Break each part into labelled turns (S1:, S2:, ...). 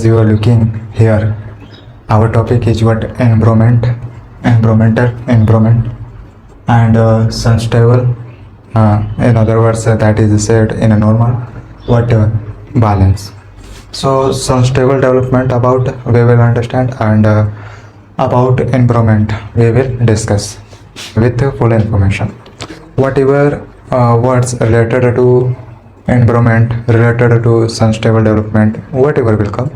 S1: as you are looking here, our topic is what environment, and sustainable. In other words, that is said in a normal what balance. So sustainable development about we will understand, and about environment we will discuss with full information. Whatever words related to environment, related to sustainable development, whatever will come,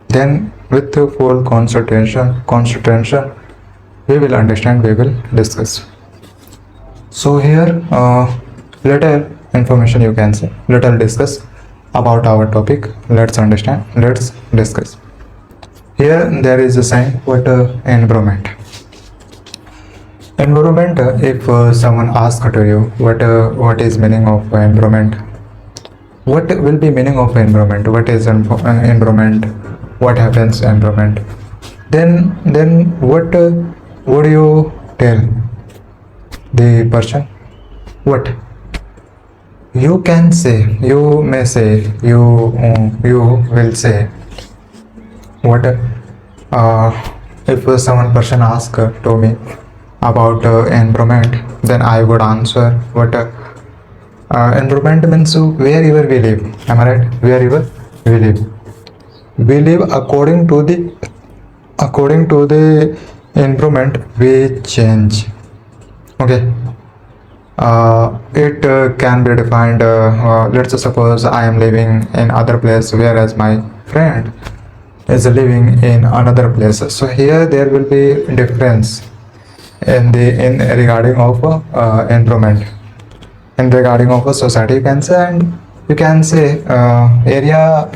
S1: then with full concentration we will understand, we will discuss. So here little information you can say, little discuss about our topic. Let's understand, let's discuss. Here there is a sign what environment. Environment, if someone asks to you what is meaning of environment, what will be meaning of environment, what is environment, what happens environment, then what would you tell the person? What you can say, you may say, you will say what if someone person ask to me about environment, then I would answer what environment means wherever we live. Am I right? Wherever we live according to the environment we change. Okay. It can be defined, let's suppose I am living in other place, whereas my friend is living in another place. So here there will be difference in regarding of environment, in regarding of a society you can say, and you can say area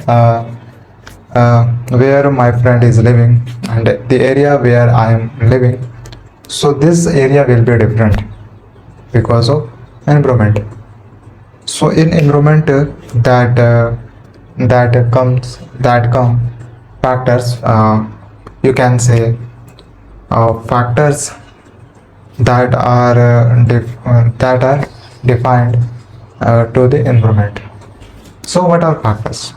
S1: where my friend is living and the area where I am living. So this area will be different because of environment. So in environment that come factors, you can say factors that are defined to the environment. So what are factors?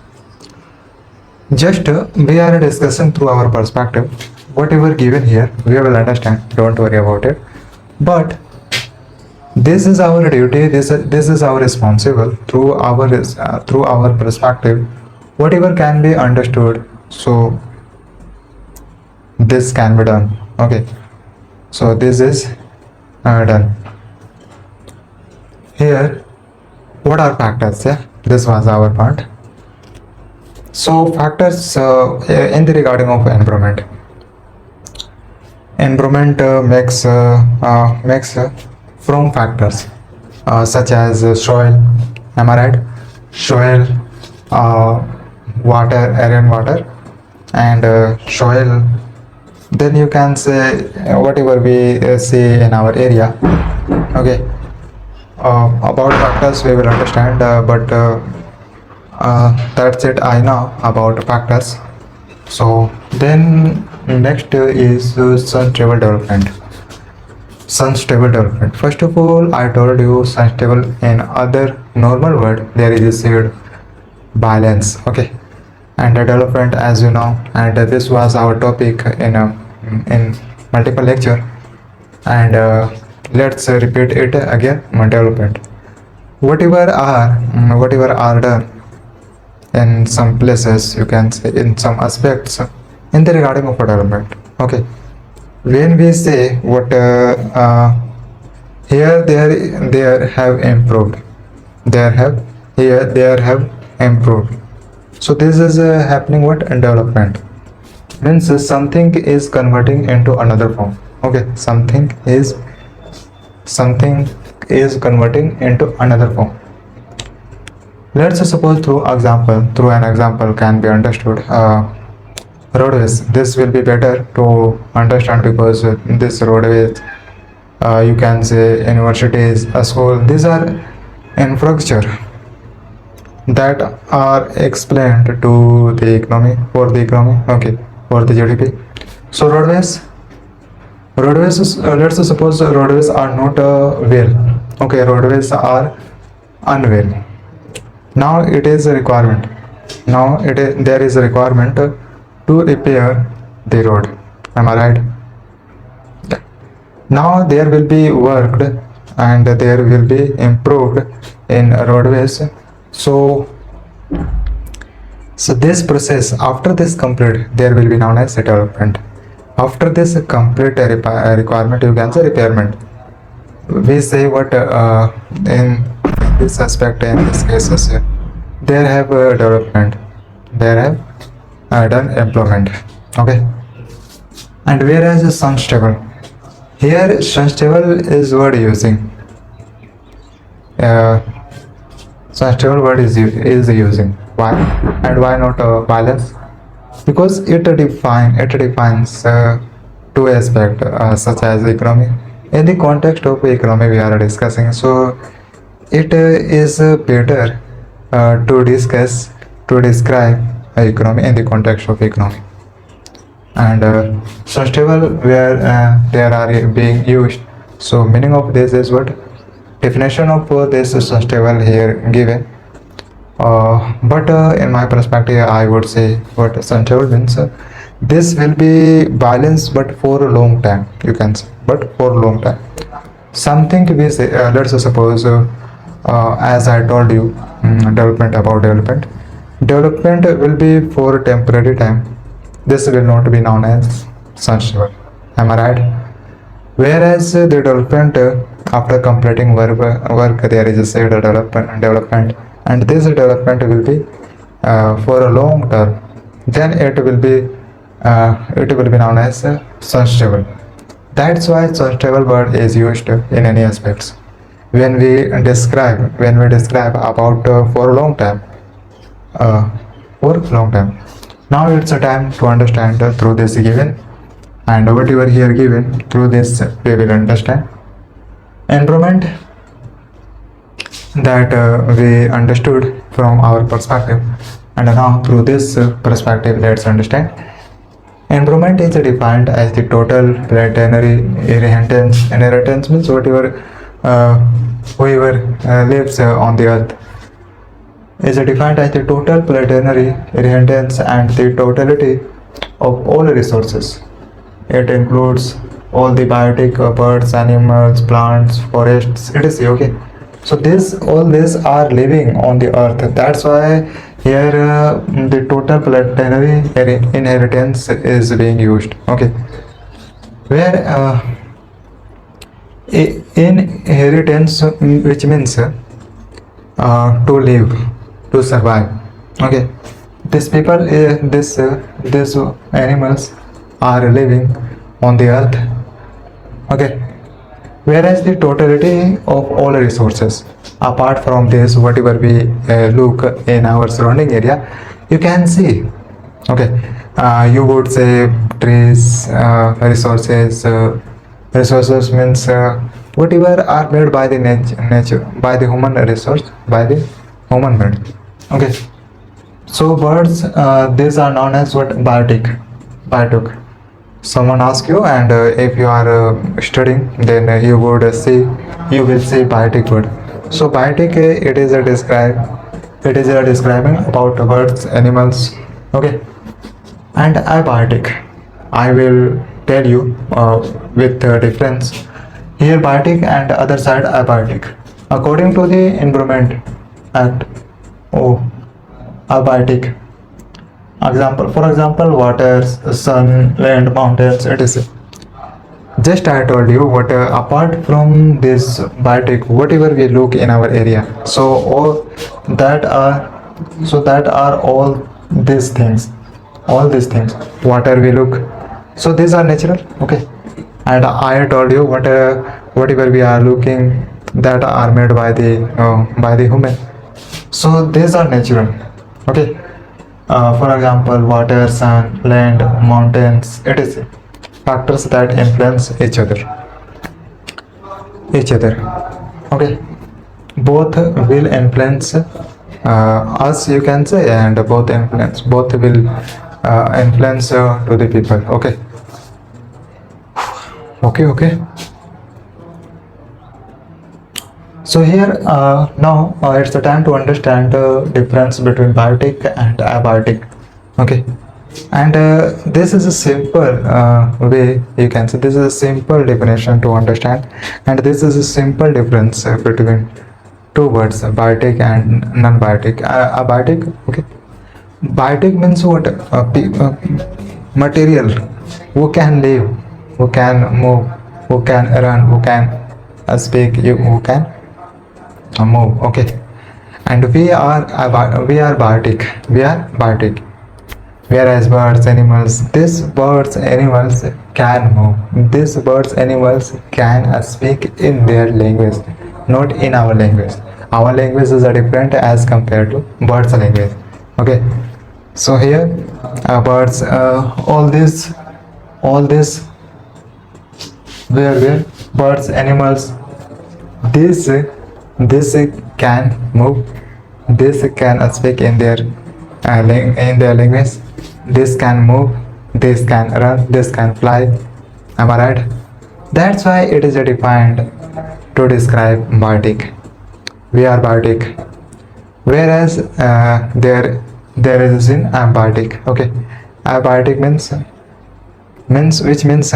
S1: Just we are discussing through our perspective. Whatever given here we will understand, don't worry about it. But this is our duty, this is our responsible through our perspective, whatever can be understood, so this can be done. Okay, so this is done. Here what are factors? Yeah, this was our part. So factors in the regarding of environment makes from factors such as soil. Am I right? Soil, water, air and water, and soil. Then you can say whatever we see in our area. Okay, about factors we will understand, but that's it I know about factors. So then next is sustainable development. First of all, I told you sustainable in other normal word there is a said balance. Okay, and development, as you know, and this was our topic in multiple lecture, and let's repeat it again. Development, whatever are done in some places, you can say in some aspects in the regarding of development. Okay, when we say what here there have improved, there have improved. So this is happening what in development means something is converting into another form. Okay, something is converting into another form. Let's suppose through an example can be understood. Roadways, this will be better to understand because this roadways, you can say universities, a school, these are infrastructure that are explained to the economy, for the economy. Okay, for the GDP. So roadways let's suppose roadways are not well. Okay, roadways are unwell. Now it is a requirement, there is a requirement to repair the road. Am I right? Yeah. Now there will be worked and there will be improved in roadways. So this process, after this complete, there will be known as development. After this complete requirement, you can say repairment. We say what in this aspect, in this cases, there have development, there have done employment. Okay. And whereas sun stable, here sun stable is word using. Uh, sun stable word is using. Why? And why not balance? Because it defines two aspects such as economy. In the context of economy we are discussing, so it is better to describe economy in the context of economy. And sustainable where there are being used. So meaning of this is what? Definition of this sustainable here given. But in my perspective, I would say what sustainable means. This will be balanced, but for a long time. You can say, but for a long time. Something we say. Let's suppose, as I told you, development. Development will be for a temporary time. This will not be known as sustainable. Am I right? Whereas the development after completing work there is a said development, and this development will be for a long term. Then it will be known as sustainable. That's why sustainable word is used in any aspects when we describe about for a long time. Now it's a time to understand through this given, and whatever here given, through this we will understand environment that we understood from our perspective, and now through this perspective let's understand. Environment is defined as the total planetary inheritance. Inheritance means whatever whoever lives on the earth is defined as the total planetary inheritance and the totality of all resources. It includes all the biotic birds, animals, plants, forests, etc. Okay. So all these are living on the earth. That's why here the total planetary inheritance is being used. Okay. Where inheritance, which means to live, to survive. Okay. These people, these animals are living on the earth. Okay. Whereas the totality of all resources, apart from this, whatever we look in our surrounding area, you can see. Okay. You would say trees, resources. Resources means whatever are made by the nature, by the human resource, by the human made. Okay. So birds, these are known as what? Biotic. Someone asks you, and if you are studying, then you will see biotic word. So biotic, it is describing about birds, animals. Okay. And abiotic, I will tell you with the difference. Here biotic and other side abiotic. According to the Environment Act, abiotic. For example, waters, sun, land, mountains, etc. Just I told you what apart from this biotic, whatever we look in our area, so that are all these things. Water we look, so these are natural. Okay. And I told you whatever we are looking, that are made by the human. So these are natural. Okay. For example, water, sun, land, mountains, etc. Factors that influence each other. Okay. Both will influence us, you can say, and both will influence to the people. Okay. So here now it's the time to understand the difference between biotic and abiotic. Okay. And this is a simple way you can say, this is a simple definition to understand, and this is a simple difference between two words, biotic and non-biotic. Abiotic, okay. Biotic means what? Material who can live, who can move, who can run, who can speak, who can move. Okay, and we are biotic. We are biotic. Whereas birds, animals, these birds, animals can move. These birds, animals can speak in their language, not in our language. Our languages are different as compared to birds' language. Okay, so here birds, all this, where birds, animals, this can move. This can speak in their language. This can move, this can run, this can fly. Am I right? That's why it is defined to describe biotic. We are biotic. Whereas there is in abiotic. Okay, abiotic means which means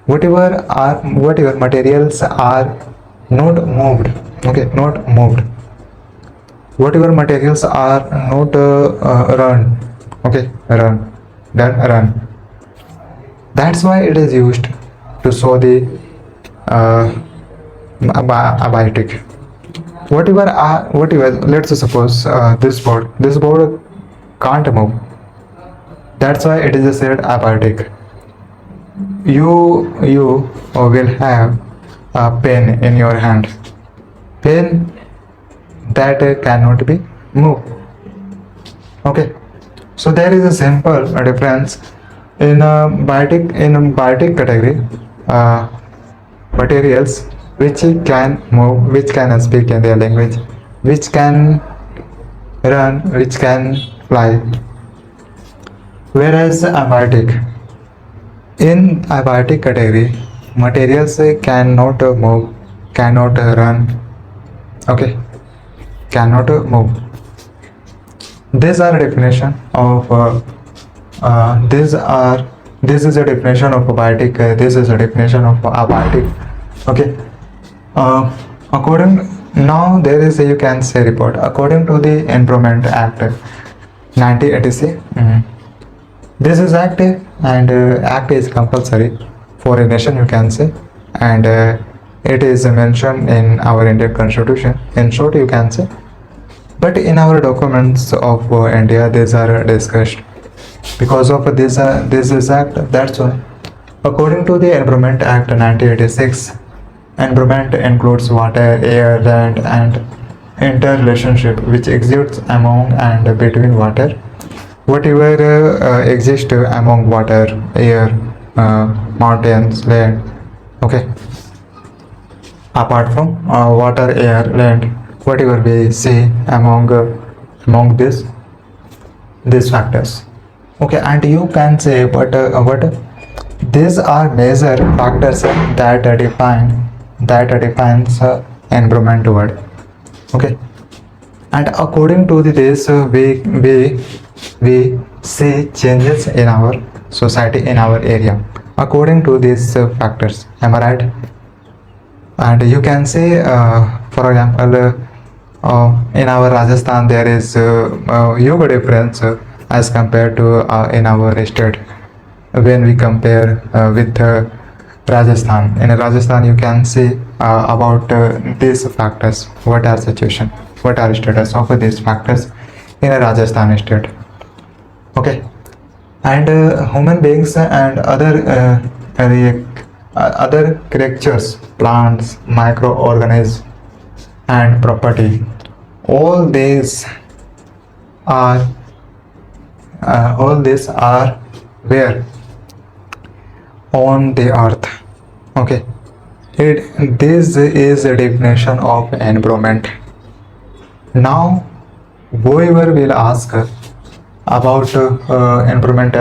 S1: whatever materials are not moved. Okay, not moved. Whatever materials are not run. Okay, run. That's why it is used to show the abiotic. Whatever. Let's suppose this board can't move. That's why it is said abiotic. You will have a pen in your hand. Pen that cannot be moved. Okay. So there is a simple difference in biotic category. Materials which can move, which can speak in their language, which can run, which can fly. Whereas in abiotic category, materials cannot move, cannot run. Okay, cannot move. These are a definition of this is a definition of abiotic. This is a definition of abiotic. Okay. According now there is a, you can say, report according to the Environment Act 1986. This is active, and act is compulsory for a nation, you can say, and it is mentioned in our Indian Constitution. In short, you can say. But in our documents of India, these are discussed because of this is act. That's why, according to the Environment Act 1986, environment includes water, air, land, and interrelationship which exists among and between water. Whatever exists among water, air, mountains, land. Okay. Apart from water, air, land, whatever we see among these factors. Okay, and you can say what these are major factors that defines environment word. Okay, and according to this we see changes in our society, in our area, according to these factors. Am I right? And you can say for example, in our Rajasthan there is huge difference as compared to in our state. When we compare with Rajasthan, in Rajasthan you can see about these factors, what are situation, what are status of these factors in a Rajasthan state. Okay, and human beings and other creatures, plants, microorganisms, and property, all these are where on the earth. Okay, this is a definition of environment. Now whoever will ask about environment,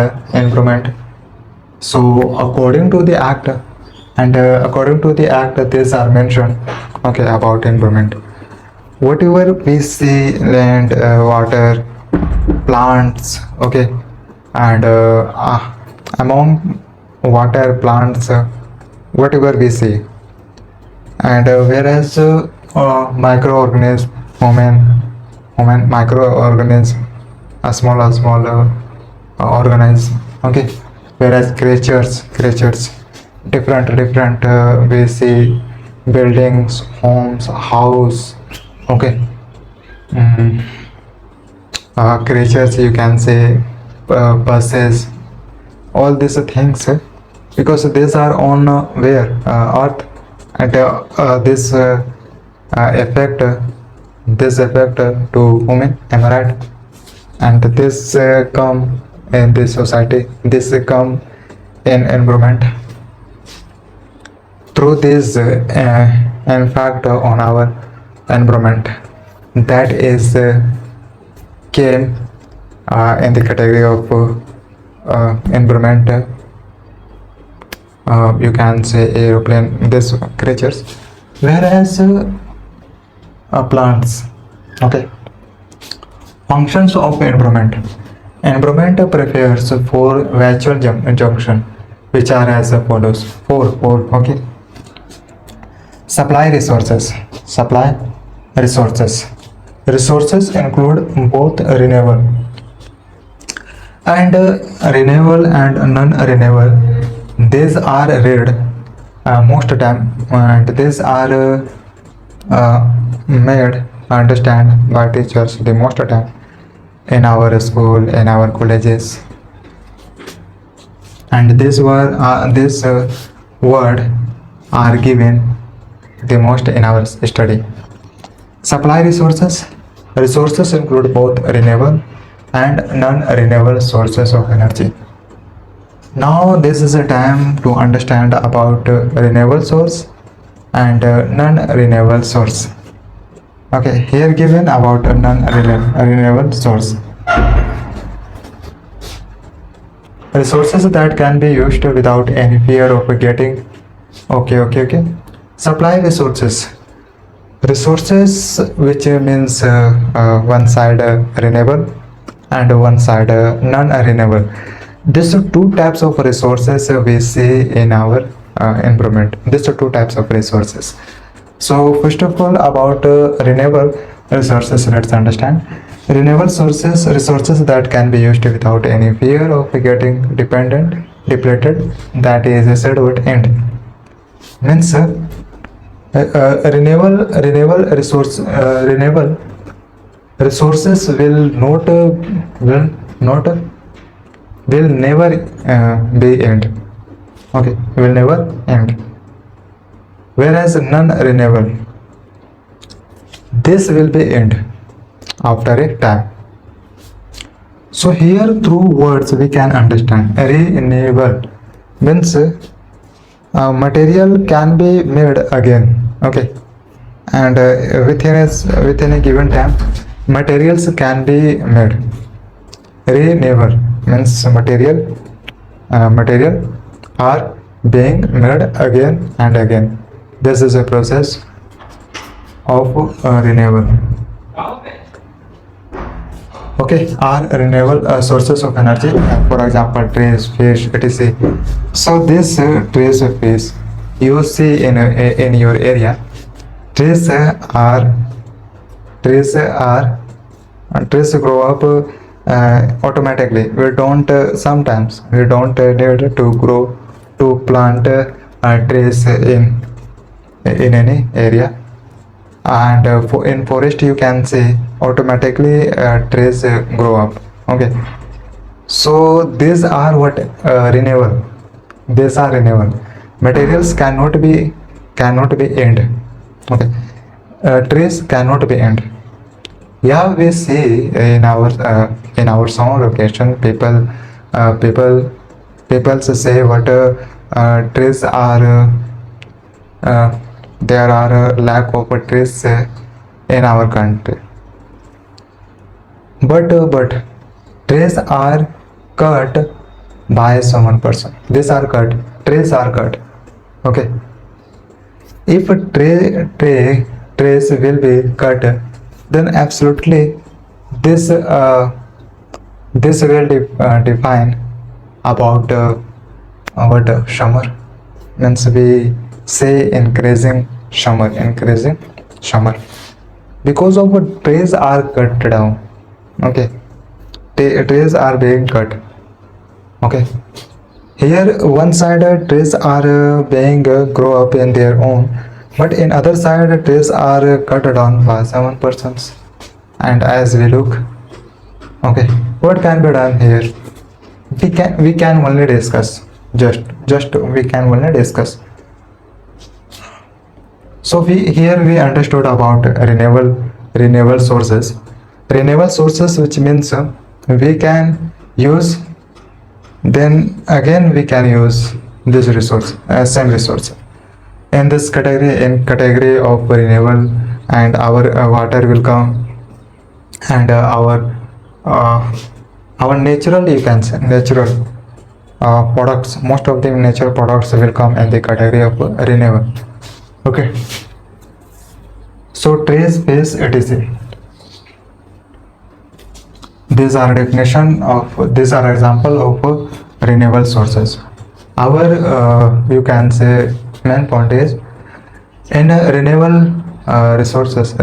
S1: so according to the act, and according to the act, these are mentioned. Okay, about environment, whatever we see, land, water, plants, okay, and among water plants, whatever we see. And whereas microorganism, human microorganism, a small organism, okay. Whereas creatures, different we see buildings, homes, house, okay. Mm, creatures, you can say buses, all these things, because these are on where earth, and affect this effect to human, am I right? And this come in this society, this come in environment, through this impact on our environment, that is came in the category of environment, you can say aeroplane, these creatures. Whereas plants, okay. Functions of environment. Environment prepares for virtual junction, which are as follows. Four, okay. Supply resources. Resources include both renewable and non-renewable. These are read most time, and these are made understand by teachers the most time in our school, in our colleges, and this word are given the most in our study. Supply resources include both renewable and non-renewable sources of energy. Now this is a time to understand about renewable source and non-renewable source. Okay, here given about a non-renewable source. Resources that can be used without any fear of getting. Okay. Supply resources. Resources which means one side renewable and one side non-renewable. These are two types of resources we see in our environment. These are two types of resources. So first of all, about renewable resources, let's understand. Renewable resources that can be used without any fear of getting depleted, that is said would end. Means renewable resources will never be end. Okay, will never end. Whereas non-renewable, this will be end after a time. So here through words we can understand renewable means material can be made again, okay, and within a given time materials can be made. Renewable means material are being made again and again. This is a process of renewable. Okay, are renewable sources of energy, for example trees, fish, etc. So this trees, fish you see in your area, trees grow up automatically. We don't sometimes we don't need to plant trees in any area, and in forest you can see automatically trees grow up, okay. So these are what renewable. These are renewable. Materials cannot be end, okay. Trees cannot be end. Yeah, we see in our some location people say what trees are there are lack of trees in our country, but trees are cut by someone person. Trees are cut, okay. If trees will be cut, then absolutely this This will define about what summer means. We say increasing summer because of what trees are cut down. Okay, trees are being cut. Okay, here one side trees are being grow up in their own, but in other side trees are cut down by 7%. And as we look, okay, what can be done here? We can only discuss. Just we can only discuss. So we understood about renewable sources. Renewable sources, which means we can use, then again we can use this resource, same resource. In this category of renewable, and our water will come, and our natural, you can say natural products, most of the natural products will come in the category of renewable. Okay, so trees, space, etc. These are example of renewable sources. Our you can say main point is in renewable resources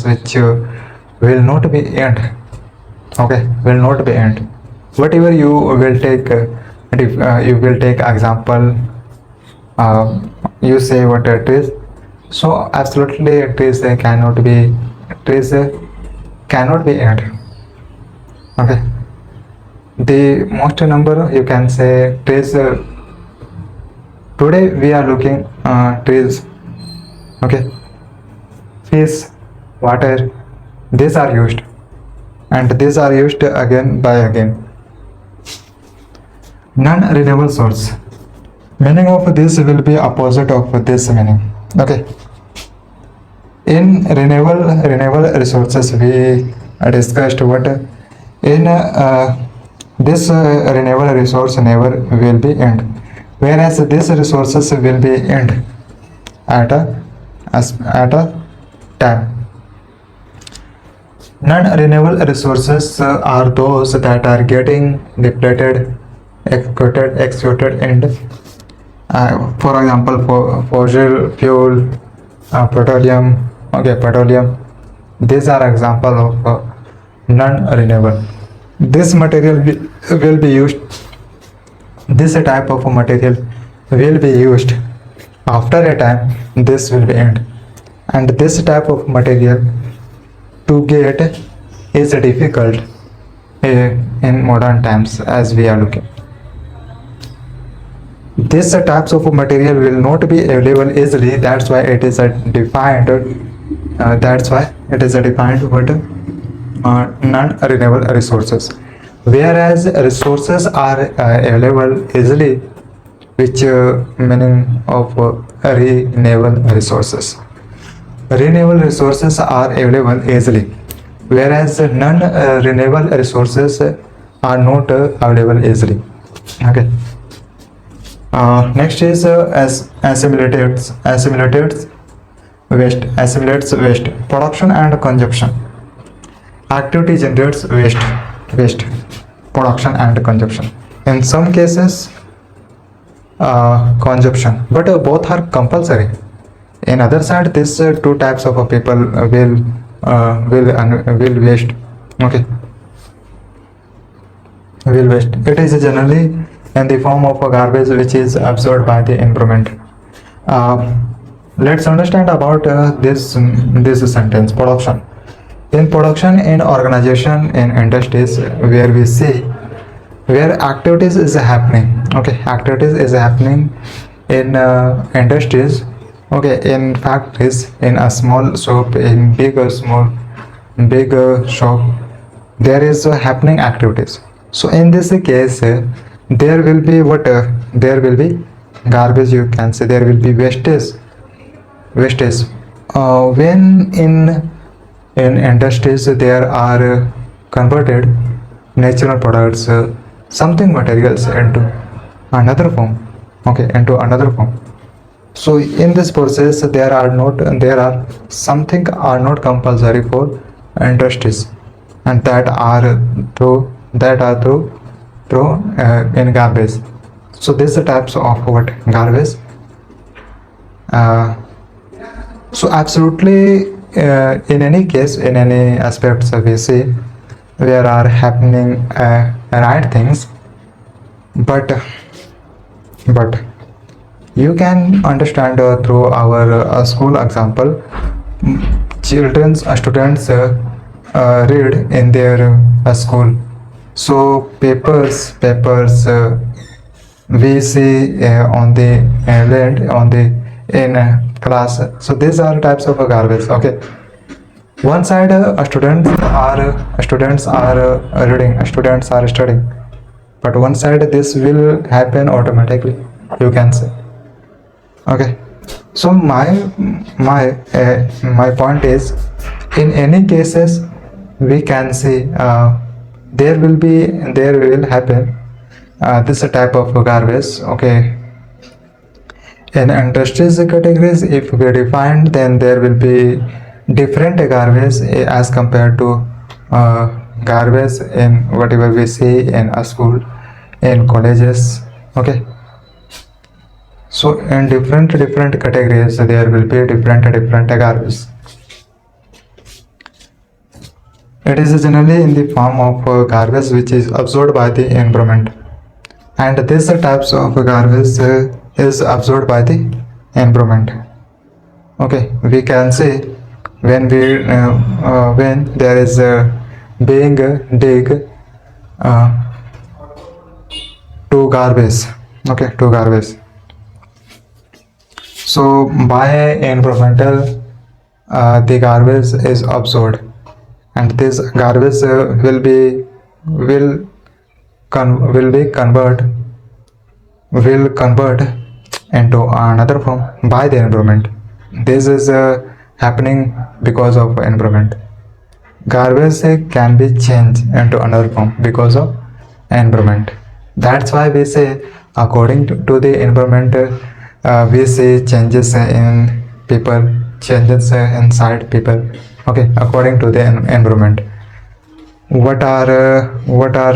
S1: which will not be end. Okay, will not be end. Whatever you will take, you will take example. You say what it is. So absolutely it is cannot be end. Okay, the most number, you can say trees. Today we are looking trees. Okay, fish, water, these are used, and these are used again by again. Non-renewable source, meaning of this will be opposite of this meaning. Okay, in renewable resources we discussed what in this renewable resource never will be end, whereas this resources will be end at a time. Non-renewable resources are those that are getting depleted, extracted, and for example, fossil fuel, petroleum. Okay, petroleum. These are example of non-renewable. This material will be used. This type of material will be used after a time. This will be end, and this type of material to get is difficult in modern times as we are looking. These types of material will not be available easily. That's why it is defined. What non-renewable resources. Whereas resources are available easily, which meaning of renewable resources. Renewable resources are available easily, whereas non-renewable resources are not available easily. Okay. Next is assimilates waste, production and consumption. Activity generates waste, production and consumption. In some cases, consumption, but both are compulsory. In other side, these two types of people will waste. Okay, will waste. It is generally in the form of a garbage which is absorbed by the environment. Let's understand about this sentence. Production. In production, in organization, in industries, where we see where activities is happening. Okay, activities is happening in industries. Okay, in factories, in a small shop, in big shop, there is happening activities. So in this case, there will be what? There will be garbage. You can say there will be wastage. When in industries there are converted natural products, something materials into another form. Okay, into another form. So in this process there are something are not compulsory for industries, and that are through in garbage. So these are types of what garbage. uh, so absolutely, in any case, in any aspects we see where are happening right things, but you can understand through our school example. Children's students read in their school. So papers we see on the land on the in class. So these are types of garbage. Okay, one side students are reading, students are studying, but one side this will happen automatically, you can say. Okay, so my point is, in any cases we can see there will happen this type of garbage. Okay, in industries categories, if we define, then there will be different garbage as compared to garbage in whatever we see in a school, in colleges. Okay, so in different categories there will be different garbage. It is generally in the form of garbage which is absorbed by the environment, and these types of garbage is absorbed by the environment. Okay, we can say when there is being dig to garbage. Okay, to garbage. So by environmental, the garbage is absorbed, and this garbage will convert into another form by the environment. This is happening because of environment. Garbage can be changed into another form because of environment. That's why we say according to the environment, we see changes in people, changes inside people. Okay, according to the environment. What are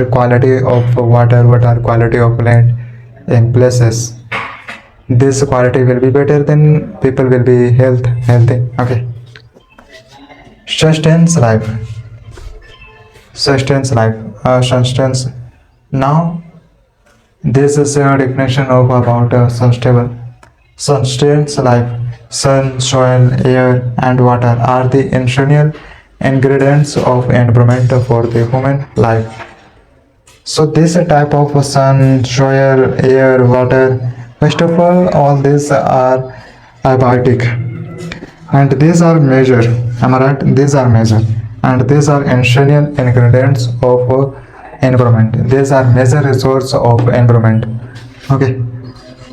S1: quality of water, what are quality of land in places, this quality will be better, then people will be healthy. Okay, sustains life. Sustains. Now this is a definition of about sustains life. Sun, soil, air and water are the essential ingredients of environment for the human life. So this type of sun, soil, air, water, first of all these are abiotic, and these are measure. Am I right? These are measure, and these are essential ingredients of environment. These are major resource of environment. Okay,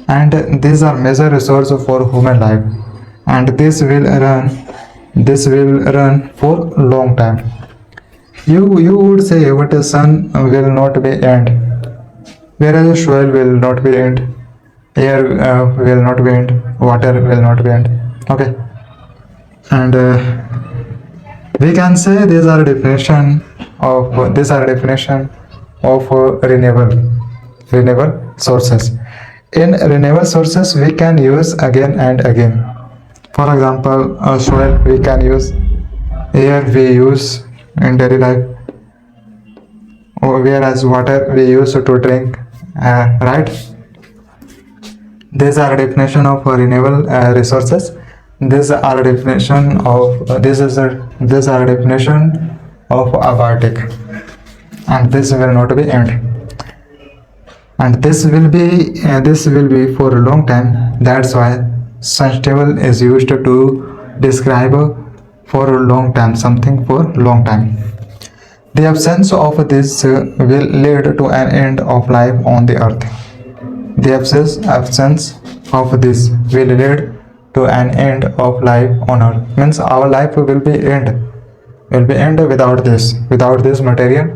S1: and these are major resource for human life, and this will run for long time. You would say, what the sun will not be end, whereas soil will not be end, air will not be end, water will not be end. Okay, and we can say these are definition of renewable sources. In renewable sources we can use again and again. For example, soil we can use, air we use in daily life, whereas water we use to drink, right? These are definition of renewable resources. These are definition of abiotic, and this will not be end, and this will be for a long time. That's why sustainable is used to describe for a long time, something for long time. The absence of this will lead to an end of life on the earth. The absence of this will lead to an end of life on earth. Means our life will be end without this material.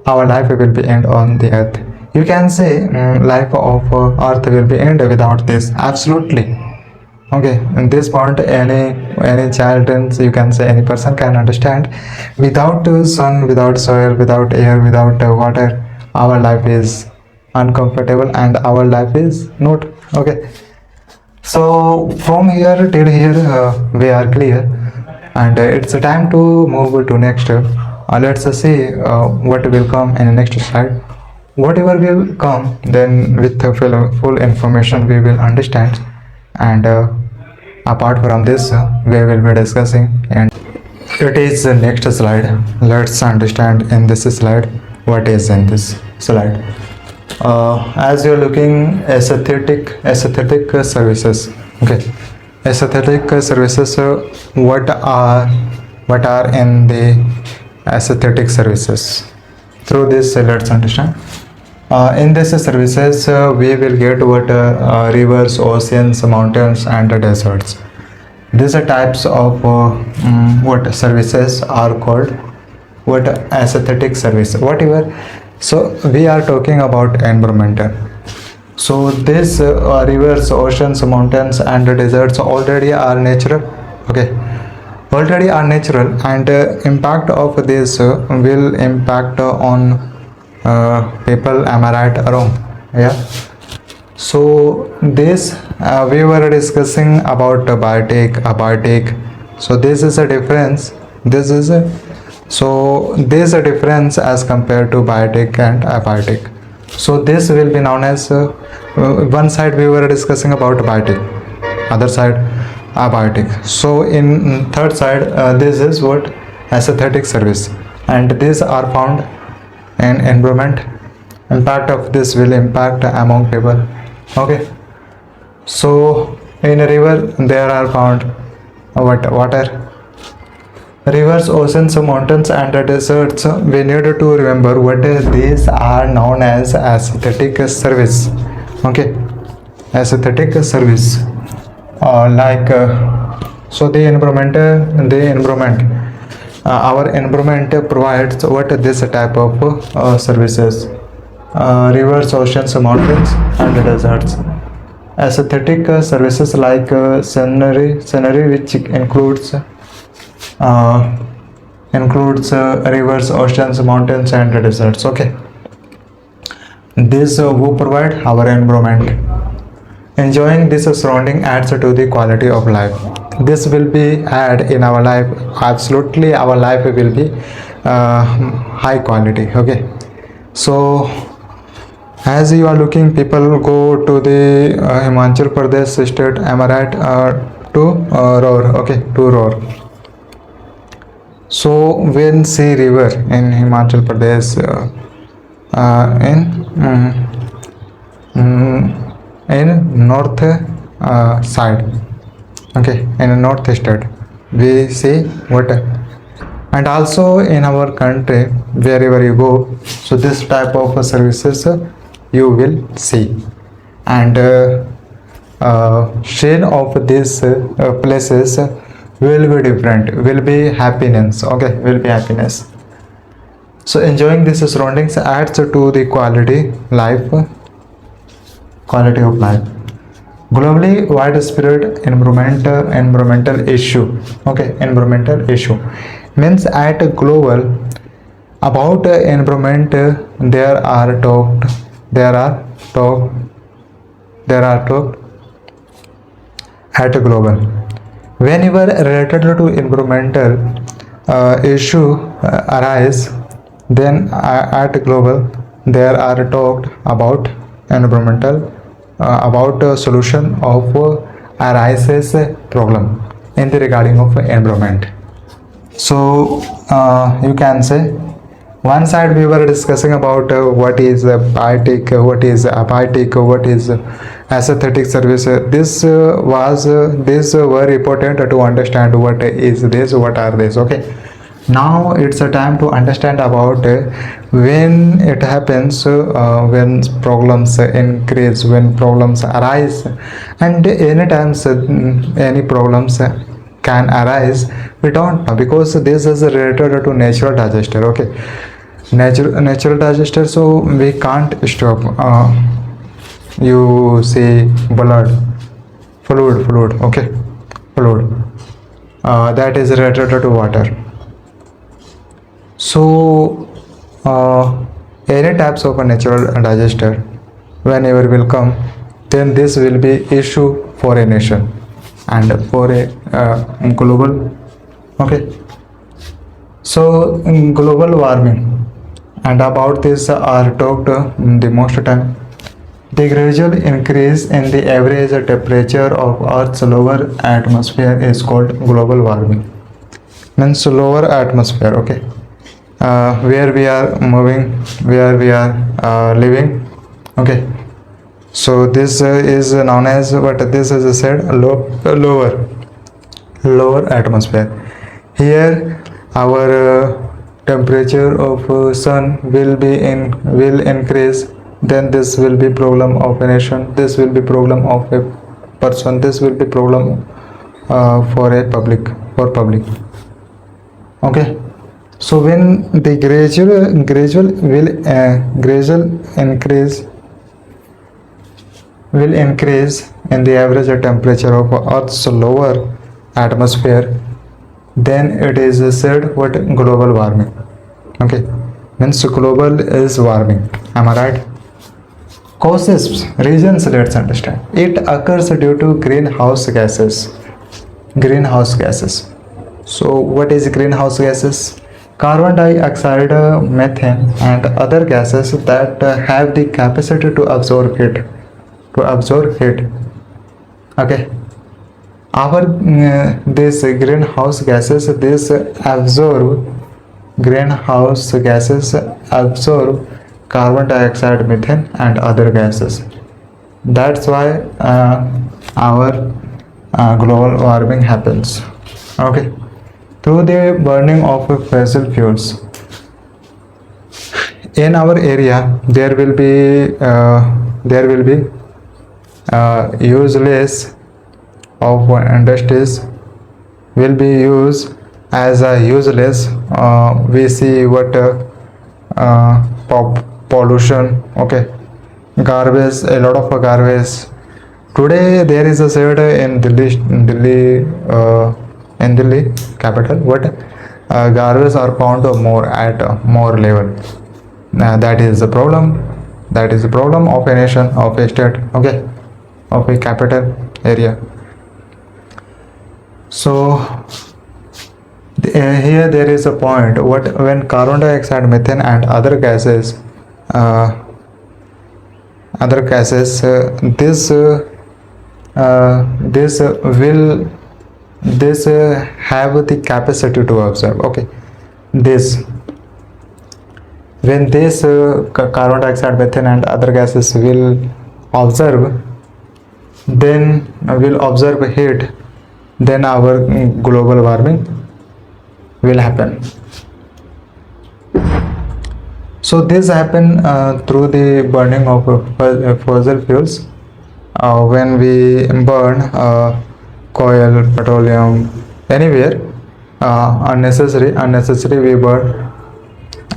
S1: Our life will be end on the earth. You can say life of earth will be end without this. Absolutely. Okay, in this point, any child, and you can say any person can understand. Without sun, without soil, without air, without water, our life is uncomfortable and our life is not okay. So from here till here, we are clear, and it's a time to move to next. Let's see what will come in the next slide. Whatever will come, then with the full information we will understand, and apart from this, we will be discussing. And it is the next slide. Let's understand in this slide what is in this slide. As you're looking aesthetic services, okay, aesthetic services, what are in the aesthetic services? Through this, let's understand. In this services, we will get what rivers, oceans, mountains, and deserts. These are types of what services are called what aesthetic service, whatever. So we are talking about environmental. So these rivers, oceans, mountains, and deserts already are natural. Okay, already are natural, and impact of this will impact on people. Am I right or wrong? Yeah. So this we were discussing about abiotic. So this is a difference. This is a there's a difference as compared to biotic and abiotic. So this will be known as one side we were discussing about biotic, other side abiotic. So in third side, this is what aesthetic service, and these are found in environment. Impact of this will impact among people. Okay, so in a river there are found what water. Rivers, oceans, mountains, and deserts, we need to remember what these are known as aesthetic service. Okay, aesthetic service, so the environment, our environment provides what this type of services. Rivers, oceans, mountains, and deserts. Aesthetic services like scenery, which includes rivers, oceans, mountains, and deserts. Okay, this who provide our environment. Enjoying this surrounding adds to the quality of life. This will be add in our life. Absolutely, our life will be high quality. Okay, so as you are looking, people go to the Himachal Pradesh state. Am I right? To Roar. Okay, to Roar. So when see river in Himachal Pradesh, in north side, okay, in north state, we see water, and also in our country wherever you go. So this type of services you will see, and shade of these places will be different, will be happiness. Okay, will be happiness. So enjoying these surroundings adds to the quality of life. Globally widespread environmental issue. Okay, environmental issue means at global about environment there are talked at global. Whenever related to environmental issue arise, then at global there are talked about environmental about solution of arises problem in the regarding of environment. So you can say one side we were discussing about what is biotic, what is abiotic, what is aesthetic service. This were important to understand what is this, what are these. Okay, now it's a time to understand about when it happens, when problems increase, when problems arise, and any times any problems can arise, we don't know, because this is related to natural disaster. Okay, natural disaster, so we can't stop. You see blood, fluid, okay, fluid, that is related to water. So any types of a natural digester whenever will come, then this will be issue for a nation and for a global, okay. So global warming, and about this are talked the most time. The gradual increase in the average temperature of Earth's lower atmosphere is called global warming. Means lower atmosphere, okay, where we are moving, where we are living, okay. So this is known as what this is said lower atmosphere. Here our temperature of sun will increase, then this will be problem of a nation, this will be problem of a person, this will be problem for a public, okay. So when the gradual increase in the average temperature of Earth's lower atmosphere, then it is said what global warming, okay. Means global is warming, am I right? Causes, reasons, let's understand. It occurs due to greenhouse gases. So what is greenhouse gases? Carbon dioxide, methane and other gases that have the capacity to absorb heat, okay. Our this greenhouse gases, greenhouse gases absorb carbon dioxide, methane and other gases. That's why our global warming happens, okay, through the burning of fossil fuels. In our area there will be useless of industries will be used as a useless. We see what pollution, okay, garbage, a lot of garbage. Today there is a said in Delhi capital, what garbage are found more at more level. That is the problem. That is the problem of a nation, of a state, okay, of a capital area. So here there is a point, what when carbon dioxide, methane and other gases this have the capacity to absorb, okay. This when this carbon dioxide, methane and other gases will observe, then will observe heat, then our global warming will happen. So this happen through the burning of fossil fuels. When we burn coal, petroleum, anywhere unnecessary we burn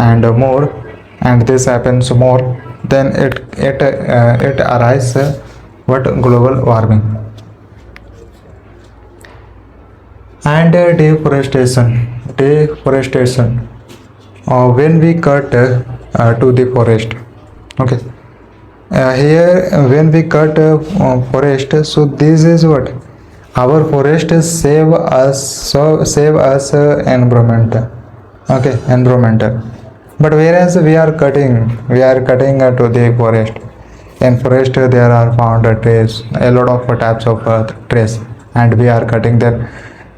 S1: and more, and this happens more, then it arises what global warming. And deforestation, when we cut to the forest, okay. Here when we cut forest, so this is what our forest save us environment, okay, environmental. But whereas we are cutting to the forest, in forest there are found trees, a lot of types of trees, and we are cutting them,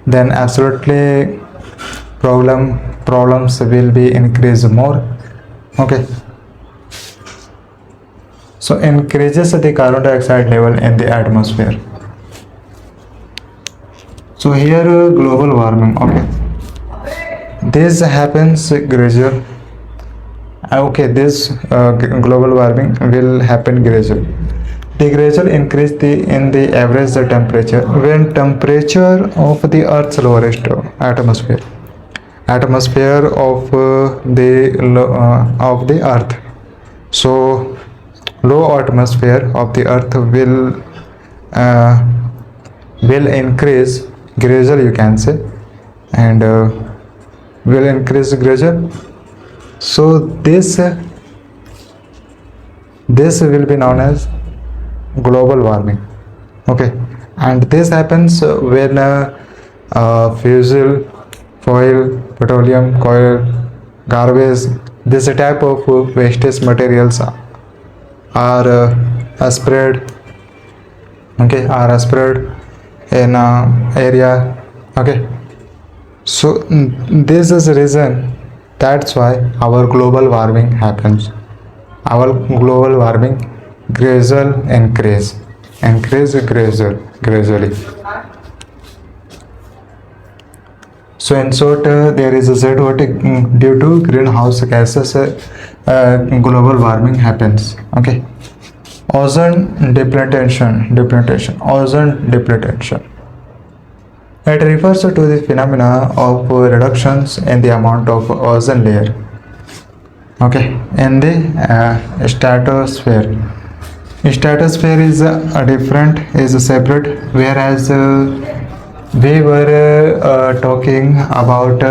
S1: then absolutely problems will be increased more, okay. So increases the carbon dioxide level in the atmosphere. So here global warming, okay, this happens gradual, okay. This global warming will happen gradual. The gradual increase in the average temperature when temperature of the Earth's lowest atmosphere of the Earth. So low atmosphere of the Earth will will increase gradually, you can say, and will increase gradually. So this will be known as global warming. Okay, and this happens when fuel, oil, petroleum, coal, garbage, this type of wastage materials are spread, okay, are spread in area. Okay, so this is the reason, that's why our global warming happens. Our global warming gradual increase gradually. So in short, there is a said what due to greenhouse gases, global warming happens. Okay, ozone depletion. It refers to the phenomena of reductions in the amount of ozone layer. Okay, in the stratosphere. Stratosphere is separate, whereas we were talking about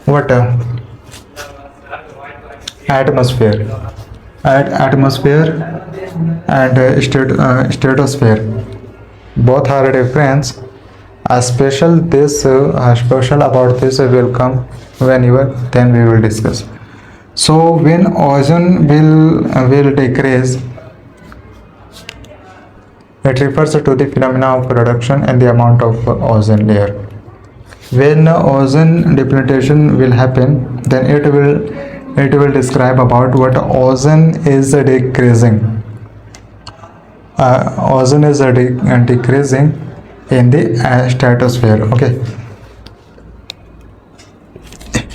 S1: what atmosphere and stratosphere. Both are different. A special about this will come whenever, then we will discuss. So when ozone will decrease, it refers to the phenomena of reduction in the amount of ozone layer. When ozone depletion will happen, then it will describe about what ozone is decreasing. Ozone is decreasing in the stratosphere. Okay,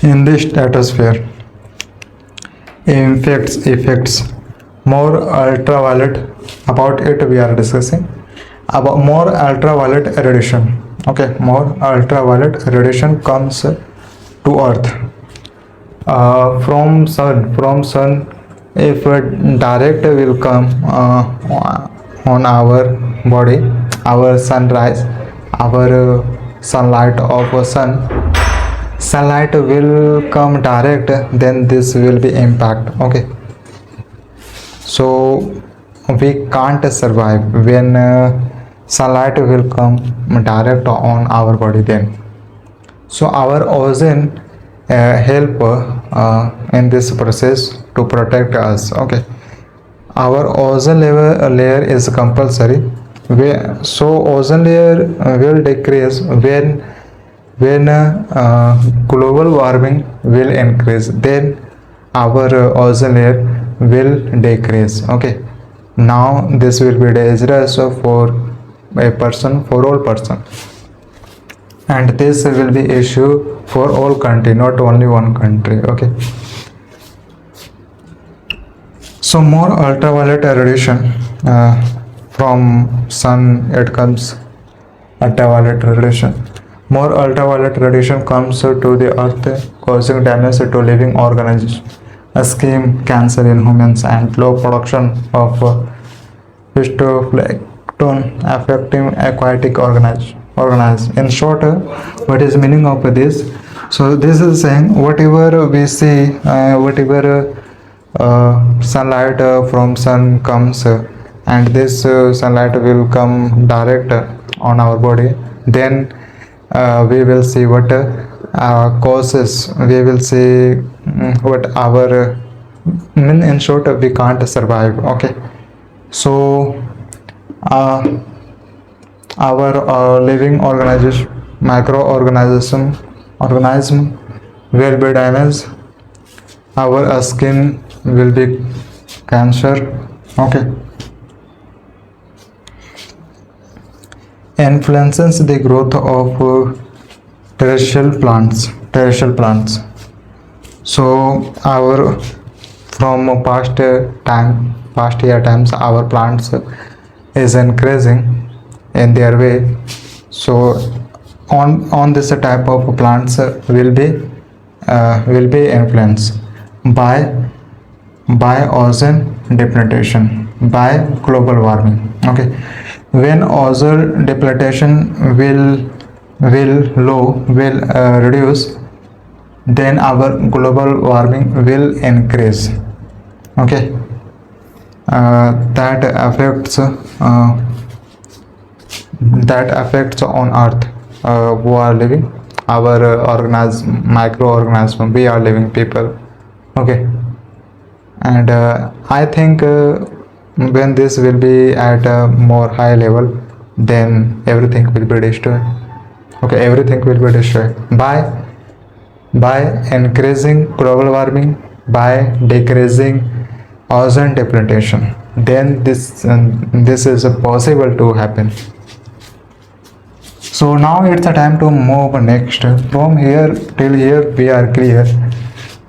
S1: in the stratosphere. Effects. More ultraviolet, about it we are discussing about more ultraviolet radiation. Okay, more ultraviolet radiation comes to earth from sun. If direct will come on our body, our sunrise, our sunlight of sunlight will come direct, then this will be impact. Okay, so we can't survive when sunlight will come direct on our body then. So our ozone help in this process to protect us. Okay, our ozone layer is compulsory. So ozone layer will decrease when global warming will increase, then our ozone layer will decrease. Okay, now this will be dangerous for a person, for all person, and this will be issue for all country, not only one country. Okay, so more ultraviolet radiation from sun, it comes ultraviolet radiation. More ultraviolet radiation comes to the earth, causing damage to living organisms, skin cancer in humans, and low production of phytoplankton affecting aquatic organisms. In short, what is meaning of this? So this is saying whatever we see, whatever sunlight from sun comes, and this sunlight will come direct on our body, then we will see what causes, we will see what our in short, we can't survive. Okay, so our living organism will be damaged, our skin will be cancer. Okay, influences the growth of terrestrial plants. So our from past year times, our plants is increasing in their way. So on this type of plants will be influenced by ozone depletion, by global warming. Okay, When ozone depletion will reduce, then our global warming will increase. Okay, that affects on Earth who are living, our microorganism. We are living people. Okay, and I think when this will be at a more high level, then everything will be destroyed. Okay, everything will be destroyed by increasing global warming, by decreasing ozone depletion. Then this is possible to happen. So now it's a time to move next. From here till here we are clear.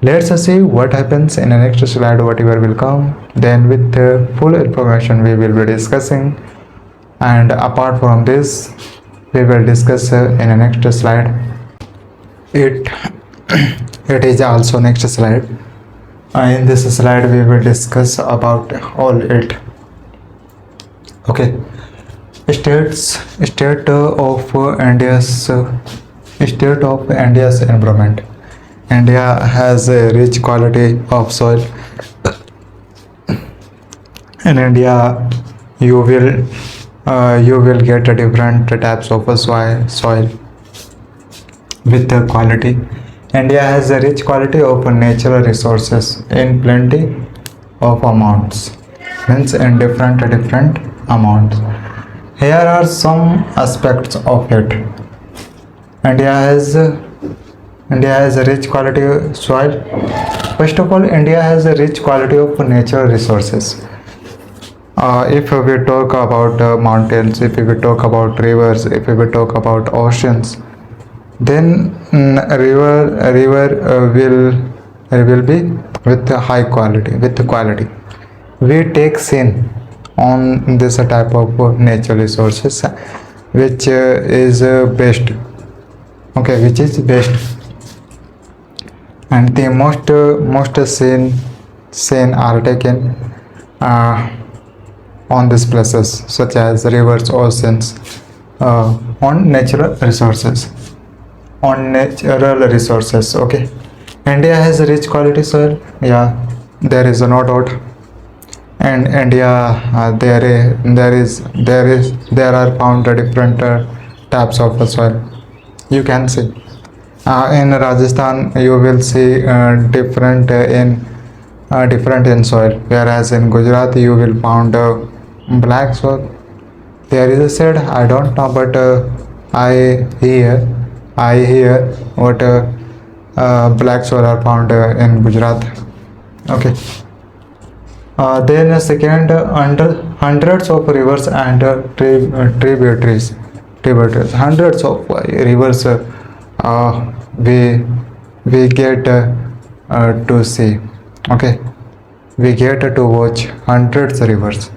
S1: Let's see what happens in the next slide, whatever will come. Then with full information we will be discussing, and apart from this we will discuss in the next slide. It is also next slide. In this slide we will discuss about all it. Okay, state of India's environment. India has a rich quality of soil. In India you will get different types of soil with the quality. India has a rich quality of natural resources in plenty of amounts, means in different amounts. Here are some aspects of it. India has a rich quality soil. First of all, India has a rich quality of natural resources. If we talk about mountains, if we talk about rivers, if we talk about oceans, then river will be with high quality, with quality. We take sin on this type of natural resources, which is best. Okay, which is best, and the most sin are taken on these places, such as rivers, oceans, on natural resources. Okay, India has a rich quality soil. Yeah, there is no doubt. And India, there are found different types of soil. You can see in Rajasthan you will see different in soil, whereas in Gujarat you will found black soil. There is a said, I don't know, but I hear what black soil are found in Gujarat. Okay. Then second, under hundreds of rivers and tributaries, hundreds of rivers we get to see. Okay, we get to watch hundreds of rivers.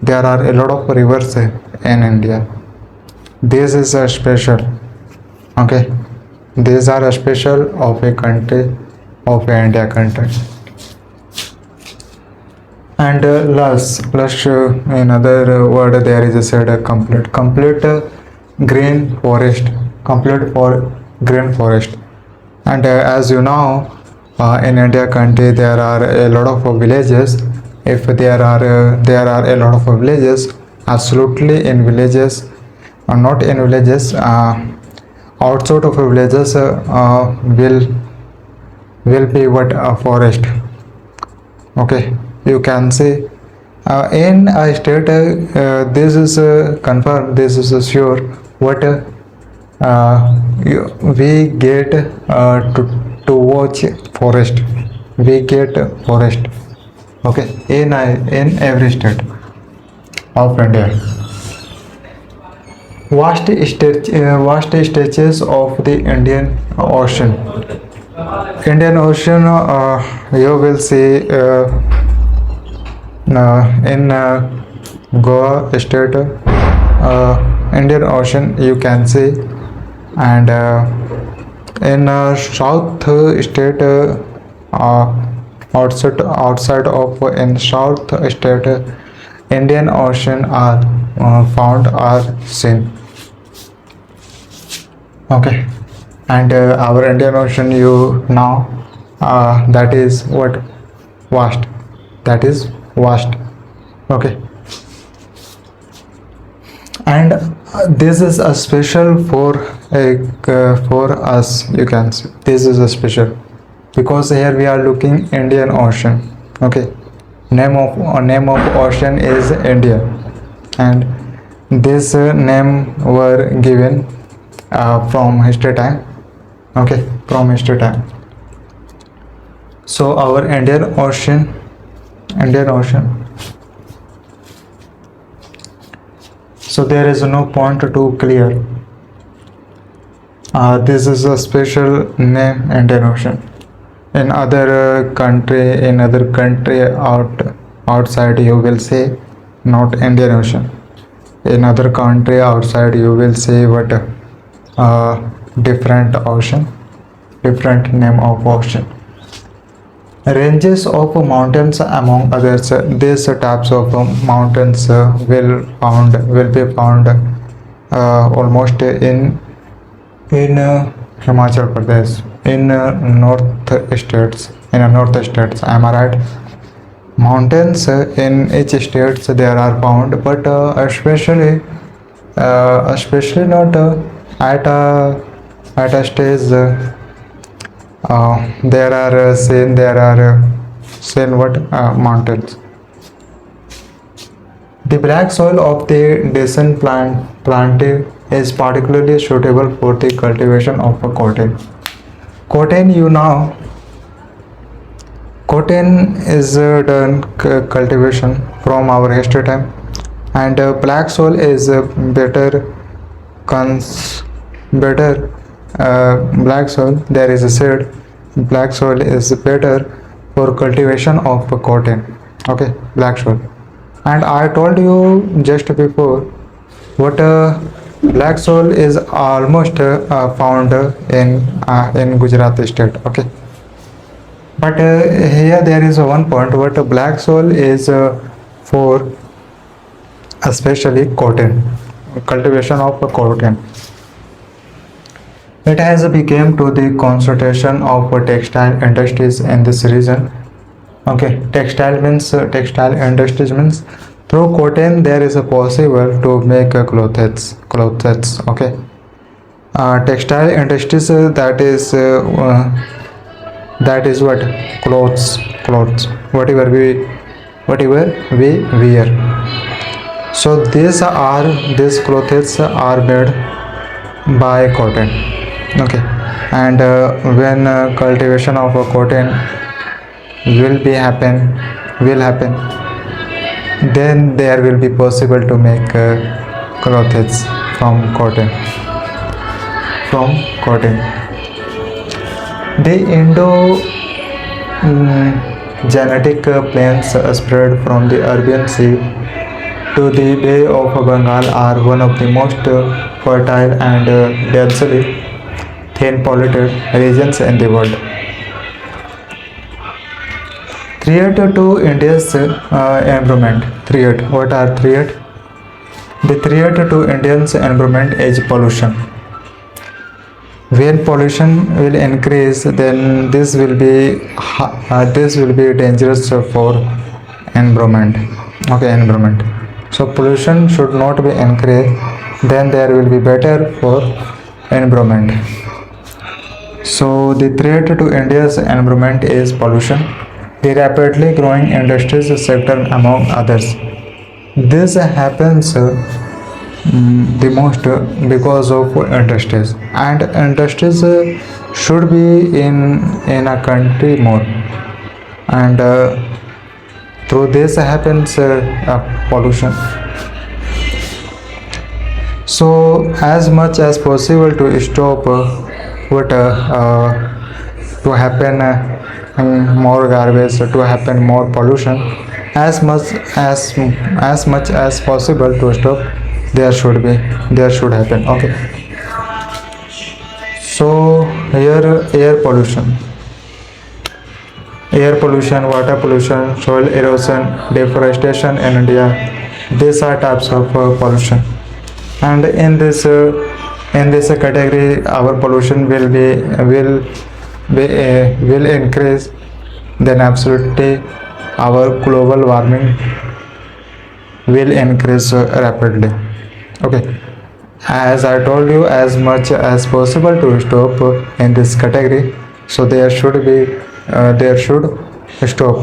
S1: There are a lot of rivers in India. This is a special. Okay, these are a special of a country, of a India country. And lush in other word there is a said complete green forest, green forest. And as you know, in India country there are a lot of villages. If there are a lot of villages, absolutely in villages, not in villages, outside of villages will be what a forest. Okay, you can see in a state this is confirmed, this is sure what we get to watch forest. We get forest. Okay, in every state of India. Vast stretches of the Indian Ocean. Indian Ocean, you will see in Goa state, Indian Ocean you can see, and in South state, outside of in South state, Indian Ocean are found or seen. Okay, and our Indian Ocean, you know, that is what, vast. That is vast. Okay, and this is a special for us. You can see this is a special because here we are looking Indian Ocean. Okay, name of ocean is India, and this name were given from history time. Okay, from history time. So our Indian Ocean. So there is no point to clear. This is a special name, Indian Ocean. In other country outside, you will say not Indian Ocean. In other country outside, you will say what, different ocean, different name of ocean. Ranges of mountains, among others, these types of mountains will be found almost in Himachal Pradesh, in north states. Am I right? Mountains in each states there are found, but especially not at a stage. There are seen what, mountains. The black soil of the Deccan Plateau is particularly suitable for the cultivation of cotton. Cotton, cotton is done cultivation from our history time, and black soil is better. Black soil, there is a said black soil is better for cultivation of cotton. Okay, black soil. And I told you just before what, black soil is almost found in Gujarat state. Okay, but here there is one point, what black soil is for especially cotton, cultivation of cotton. It has become to the concentration of textile industries in this region. Okay, textile industries means through cotton there is a possible to make clothes. Okay, textile industries, that is what, clothes, whatever we wear. So these clothes are made by cotton. Okay, and when cultivation of cotton will happen, then there will be possible to make clothes from cotton. The Indo-Gangetic plains spread from the Arabian Sea to the Bay of Bengal are one of the most fertile and densely thin polluted regions in the world. Threat to India's environment. What are threat? The threat to India's environment is pollution. When pollution will increase, then this will be dangerous for environment. Okay, environment. So pollution should not be increased. Then there will be better for environment. So the threat to India's environment is pollution, the rapidly growing industries sector among others. This happens the most because of industries, and industries should be in a country more, and through this happens pollution. So as much as possible to stop to happen more garbage, to happen more pollution, as much as possible to stop, there should happen. Okay, so here air pollution, water pollution, soil erosion, deforestation in India, These are types of pollution, and in this category, our pollution will increase. Then absolutely, our global warming will increase rapidly. Okay, as I told you, as much as possible to stop in this category, so there should stop.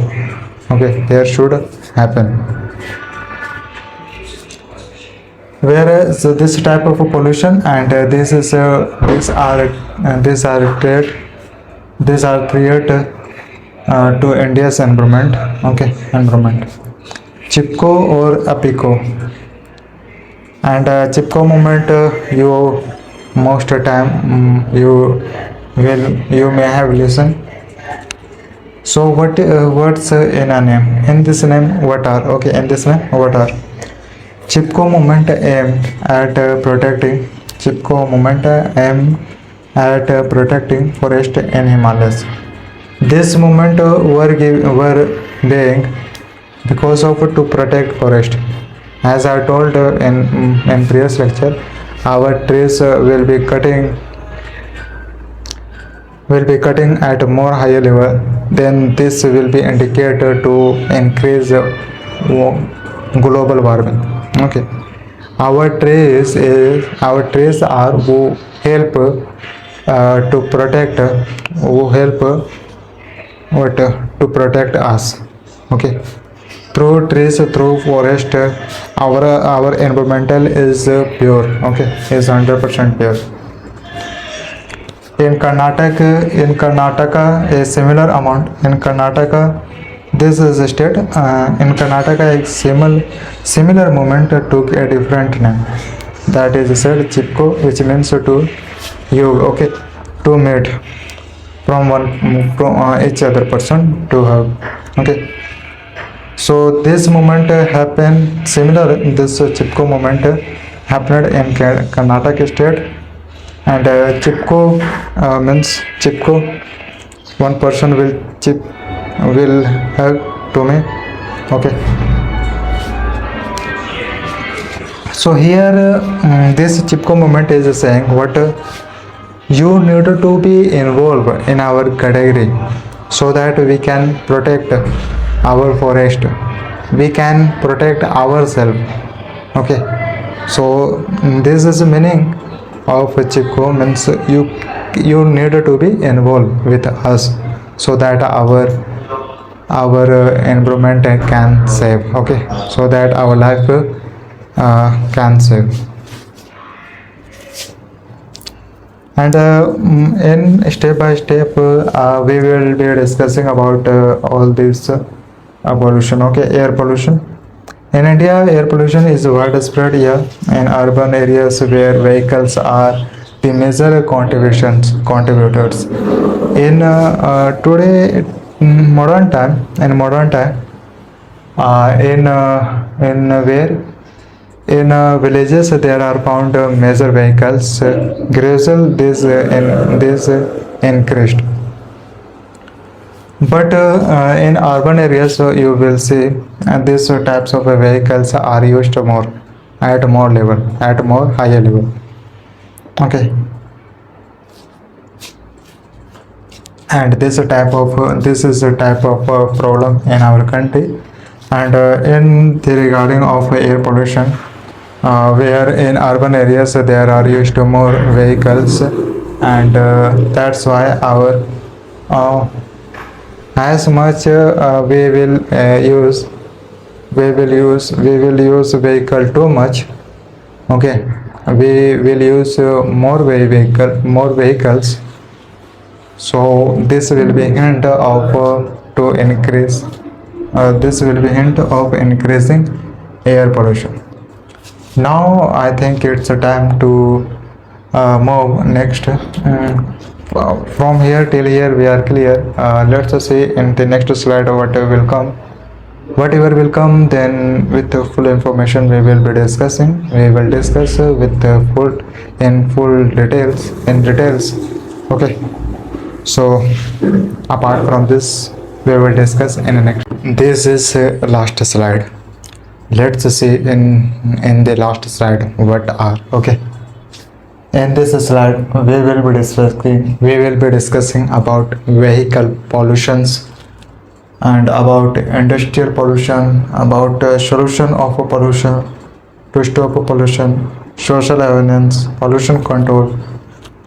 S1: Okay, there should happen. Whereas this type of pollution and these are threat to India's environment. Okay, environment. Chipko or Apico, and Chipko movement, you most time you may have listened. So what's in a name? In this name, what are? Okay, in this name, what are? Chipko movement aimed at protecting forest in Himalayas. This movement were being because of to protect forest. As I told in previous lecture, our trees will be cutting at a more higher level. Then this will be indicator to increase global warming. Okay, our trees are who help to protect to protect us. Okay, through trees, through forest, our environmental is pure. Okay, is 100% pure. In Karnataka, a similar amount. In Karnataka, this is a state. In Karnataka, a similar movement took a different name. That is said Chipko, which means to you. Okay, to meet from each other person to hug. Okay. So this movement happened similar. This Chipko movement happened in Karnataka state, and Chipko means Chipko. One person will hug to me. Okay. So here this Chipko movement is saying what you need to be involved in our category so that we can protect our forest, we can protect ourselves. Okay, so this is the meaning of Chipko, means you need to be involved with us so that our environment can save. Okay, so that our life can save. And in step by step we will be discussing about all this pollution. Okay, air pollution. In India, air pollution is widespread here in urban areas where vehicles are the major contributors. In today, in modern time, in villages there are found major vehicles. Gradually, this increased. But in urban areas, you will see these types of vehicles are used more at more higher level. Okay, and this is a type of problem in our country. And in the regarding of air pollution, where in urban areas there are used more vehicles, and that's why our as much we will use vehicle too much. Okay, we will use more vehicles, so this will be hint of to increase this will be hint of increasing air pollution. Now I think it's a time to move next. From here till here we are clear. Let's see in the next slide whatever will come, then with the full information we will be discussing. We will discuss with the full details. Okay, so apart from this we will discuss in the next. This is last slide. let's see in the last slide what are. Okay, in this slide we will be discussing about vehicle pollutions and about industrial pollution, about solution of pollution to stop pollution, social awareness, pollution control.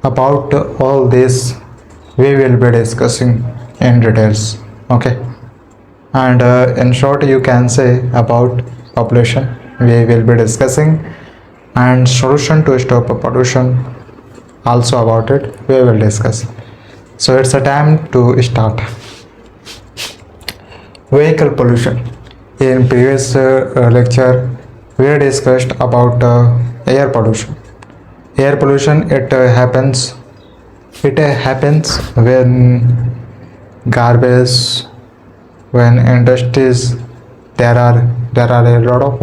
S1: About all this we will be discussing in details. Okay, and in short you can say about population we will be discussing, and solution to stop pollution also about it we will discuss. So it's a time to start. Vehicle pollution. In previous lecture we discussed about air pollution. Air pollution, it happens when garbage, when industries, there are a lot of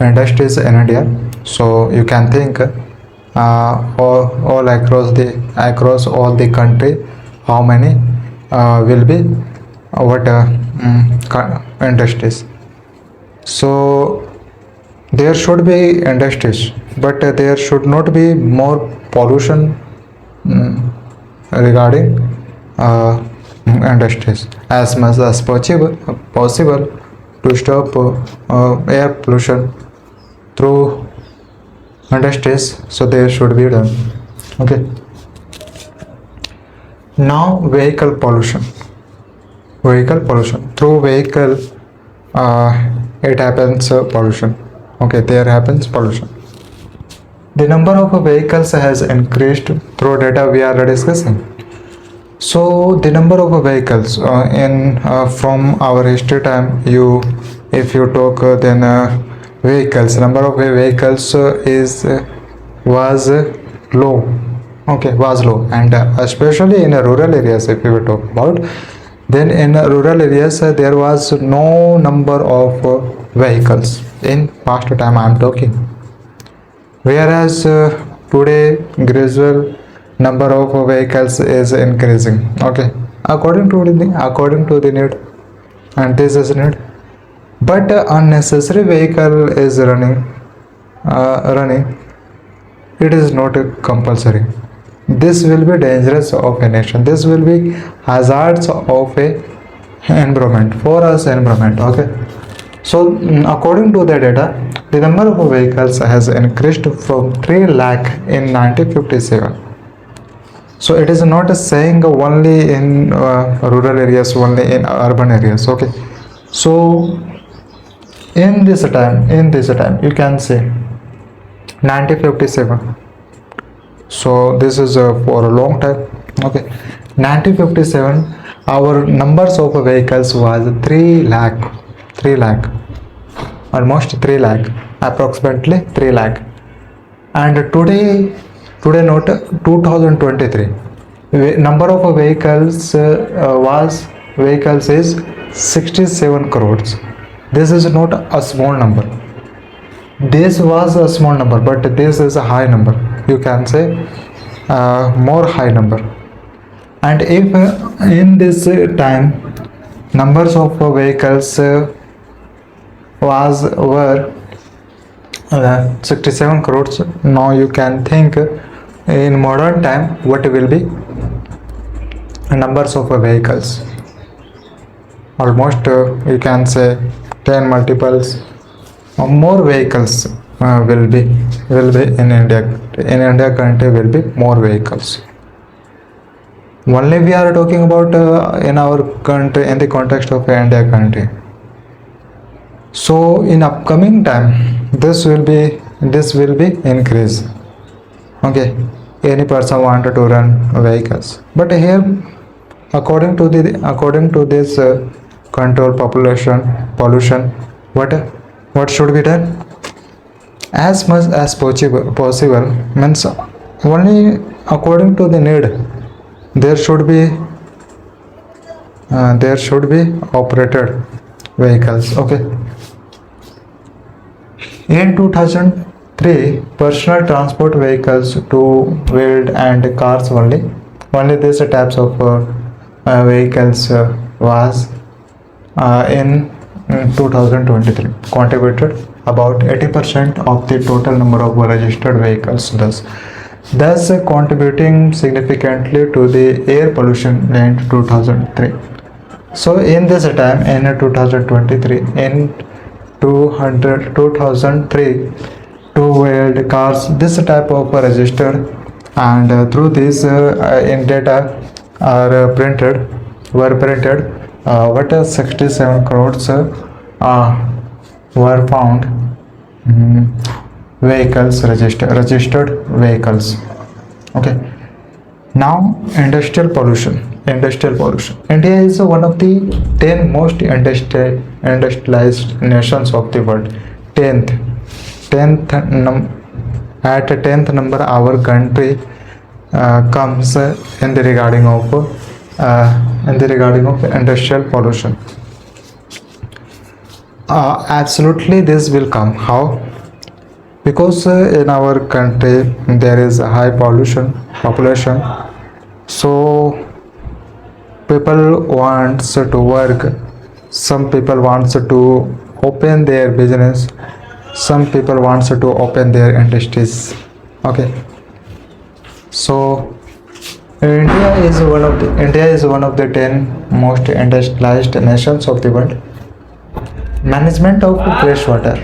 S1: industries in India. So you can think all across all the country how many will be industries. So there should be industries, but there should not be more pollution regarding industries. As much as possible to stop air pollution through industries, so there should be done. Okay, now vehicle pollution through vehicle, it happens pollution. Okay, there happens pollution. The number of vehicles has increased through data we are discussing. So the number of vehicles in from our history time, if you talk then vehicles, number of vehicles was low. Okay, was low, and especially in rural areas if we talk about, then in rural areas there was no number of vehicles in past time I am talking, whereas today gradual number of vehicles is increasing. Okay, according to the need, and this is need, but unnecessary vehicle is running, it is not compulsory. This will be dangerous of a nation, this will be hazards of a environment for us environment. Okay, so according to the data, the number of vehicles has increased from 3 lakh in 1957. So it is not saying only in rural areas, only in urban areas. Okay, so in this time you can say 1957. So this is for a long time. Okay, 1957 our numbers of vehicles was 3 lakh, almost 3 lakh, approximately 3 lakh. And today note 2023 number of vehicles is 67 crores. This is not a small number. This was a small number, but this is a high number, you can say more high number. And if in this time numbers of vehicles were 67 crores, now you can think in modern time what will be numbers of vehicles. Almost you can say 10 multiples more vehicles will be in India country will be more vehicles. Only we are talking about in our country, in the context of India country. So in upcoming time this will be increase. Okay, any person wanted to run vehicles, but here according to this control pollution, what should be done? As much as possible means only according to the need there should be operated vehicles. Okay, in 2003 personal transport vehicles, two-wheeled and cars only these types of vehicles was in in 2023 contributed about 80% of the total number of registered vehicles, thus contributing significantly to the air pollution in 2003. So in this time in 2023, in 2003, two-wheeled cars this type of registered, and through this in data are were printed what 67 crores were found vehicles registered vehicles. Okay, now industrial pollution. India is one of the 10 most industrialized nations of the world. 10th at 10th number our country comes in the regarding of industrial pollution. Absolutely this will come. How? Because in our country there is a high population, so people wants to work, some people wants to open their business, some people wants to open their industries. Okay, so India is one of the 10 most industrialized nations of the world. Management of fresh water.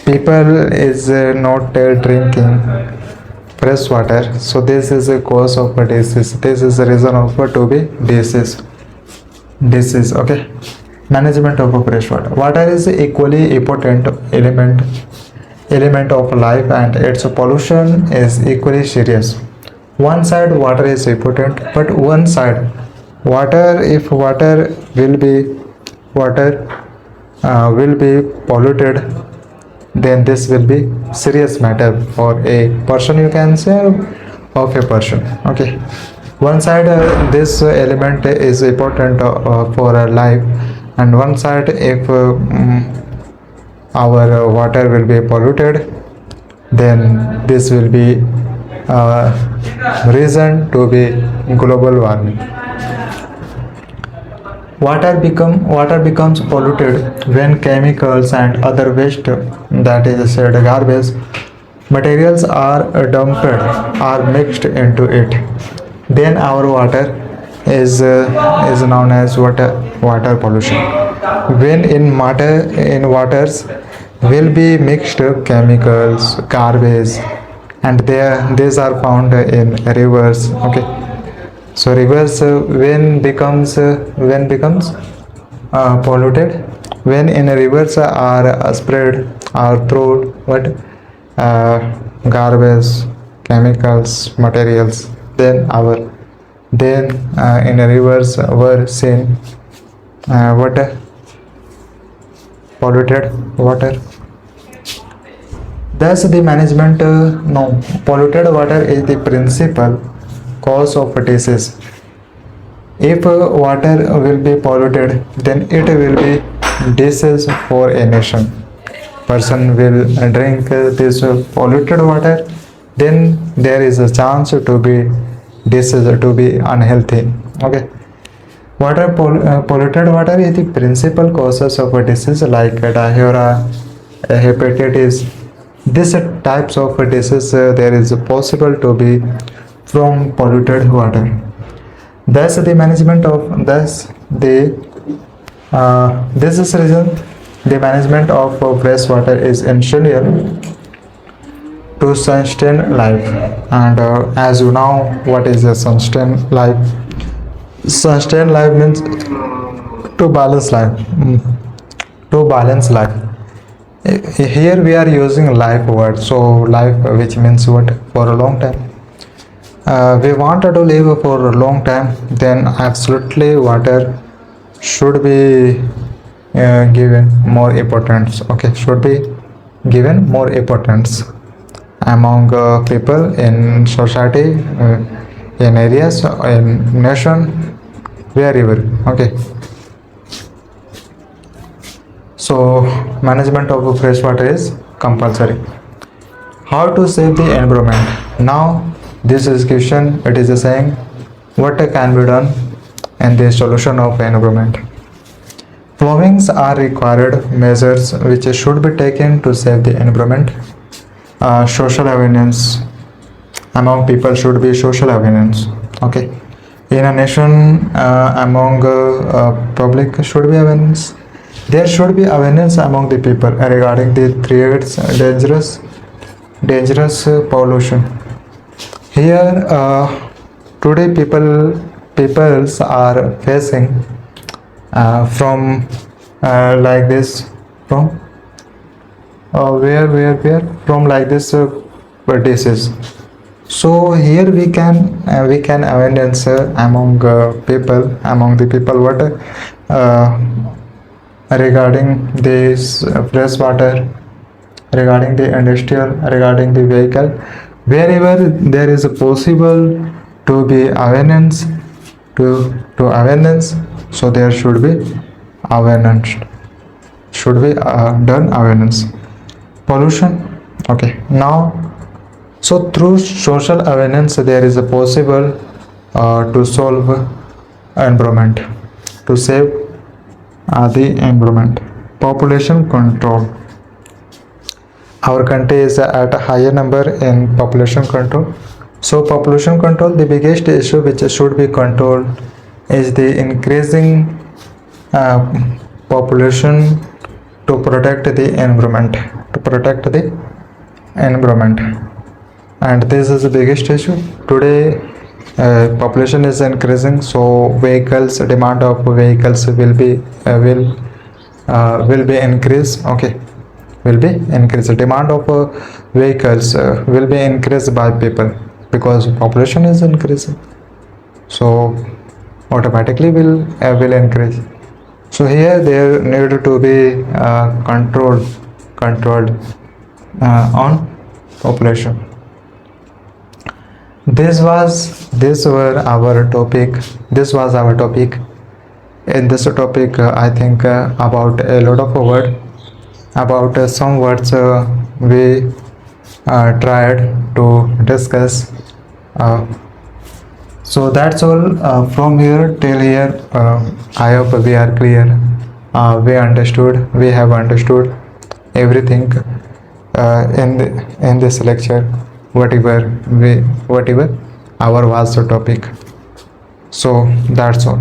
S1: People is not drinking fresh water, so this is a cause of a disease. This is the reason of to be disease. Okay. Management of fresh water. Water is equally important element of life, and its pollution is equally serious. One side water is important, but one side if water will be polluted, then this will be serious matter for a person, you can say, of a person. Okay, one side this element is important for our life, and one side if our water will be polluted, then this will be reason to be global warming. Water becomes polluted when chemicals and other waste, that is said garbage materials, are mixed into it. Then our water is known as water pollution. When in waters will be mixed chemicals, garbage, and these are found in rivers. Okay, so rivers when becomes polluted, when in rivers are spread or through garbage, chemicals, materials, then in rivers were seen polluted water. Thus the polluted water is the principal cause of disease. If water will be polluted, then it will be disease for a nation. Person will drink this polluted water, then there is a chance to be disease, to be unhealthy. Okay, polluted water is the principal causes of a disease like diarrhea, hepatitis. These types of disease there is possible to be from polluted water. Thus the management of this is reason the management of fresh water is essential to sustain life. And as you know, what is a sustain life? Sustain life means to balance life. To balance life. Here we are using life word. So life, which means what? For a long time. We wanted to live for a long time, then absolutely water should be given more importance. Okay, should be given more importance among people in society, in areas, in nation, wherever. Okay, so management of fresh water is compulsory. How to save the environment? Now this is question, it is saying what can be done in the solution of environment. Followings are required measures which should be taken to save the environment. Social awareness among people should be social awareness. Okay, in a nation, among public should be awareness. There should be awareness among the people regarding the threats, dangerous pollution. Here, today peoples are facing from like this, from where from like this disease. So here we can awareness among among the people what regarding this fresh water, regarding the industrial, regarding the vehicle, wherever there is a possible to be awareness, to awareness, so there should be awareness, should be done awareness. Pollution. Okay, now, so through social awareness there is a possible to solve environment, to save the environment. Population control. Our country is at a higher number in population control. So population control, the biggest issue which should be controlled is the increasing population to protect the environment, to protect the environment. And this is the biggest issue today. Population is increasing, so vehicles, demand of vehicles will be increased. Okay, will be increased. Demand of vehicles will be increased by people because population is increasing, so automatically will increase. So here there need to be controlled on population. This was our topic. In this topic, I think about a lot of word, about some words we tried to discuss. So that's all from here till here. I hope we are clear. We have understood everything in this lecture, whatever our was the topic. So that's all.